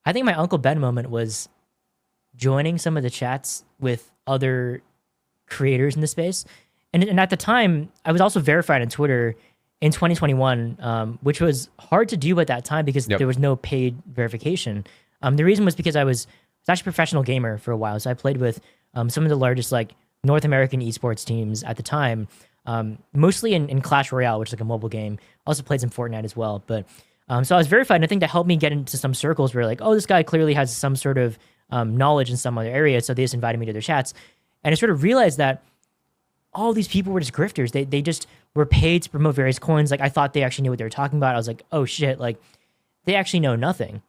I think my Uncle Ben moment was joining some of the chats with other creators in the space. And at the time, I was also verified on Twitter in 2021, which was hard to do at that time because there was no paid verification. The reason was because I was actually a professional gamer for a while. So I played with some of the largest like North American esports teams at the time, mostly in Clash Royale, which is like a mobile game. Also played some Fortnite as well. But so I was verified, and I think that helped me get into some circles where like, oh, this guy clearly has some sort of knowledge in some other area. So they just invited me to their chats. And I sort of realized that all these people were just grifters. They just were paid to promote various coins. Like I thought they actually knew what they were talking about. I was like, oh shit, like they actually know nothing.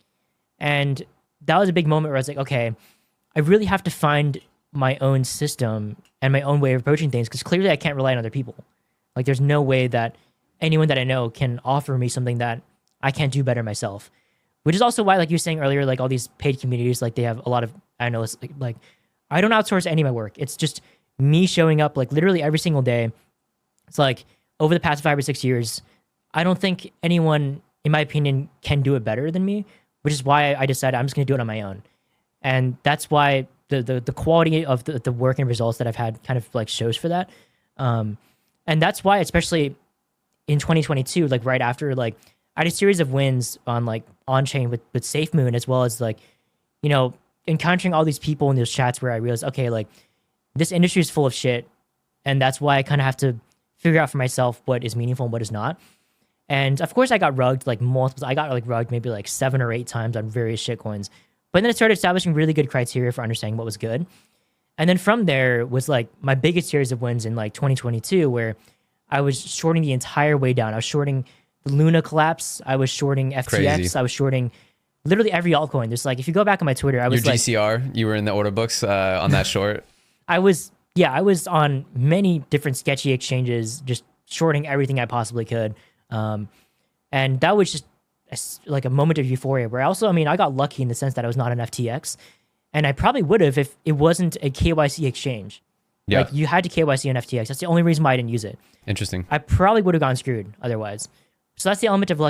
And that was a big moment where I was like, okay, I really have to find my own system and my own way of approaching things because clearly I can't rely on other people. Like there's no way that anyone that I know can offer me something that I can't do better myself. Which is also why, like you were saying earlier, like all these paid communities, like they have a lot of analysts. Like I don't outsource any of my work. It's just me showing up like literally every single day. It's like over the past 5 or 6 years, I don't think anyone, in my opinion, can do it better than me, which is why I decided I'm just going to do it on my own. And that's why the quality of the work and results that I've had kind of like shows for that. And that's why, especially in 2022, like right after, like I had a series of wins on like onchain with SafeMoon, as well as like, you know, encountering all these people in those chats where I realized, okay, like this industry is full of shit. And that's why I kind of have to figure out for myself what is meaningful and what is not. And of course I got rugged like multiple, I got like rugged maybe like 7 or 8 times on various shitcoins. But then I started establishing really good criteria for understanding what was good. And then from there was like my biggest series of wins in like 2022, where I was shorting the entire way down. I was shorting the Luna collapse. I was shorting FTX. Crazy. I was shorting literally every altcoin. There's like, if you go back on my Twitter, I was Your like, GCR, you were in the order books on that short. I was on many different sketchy exchanges, just shorting everything I possibly could. And that was just like a moment of euphoria where also, I mean, I got lucky in the sense that I was not an FTX, and I probably would have if it wasn't a KYC exchange. Yeah. Like you had to KYC on FTX. That's the only reason why I didn't use it. Interesting. I probably would have gotten screwed otherwise. So that's the element of luck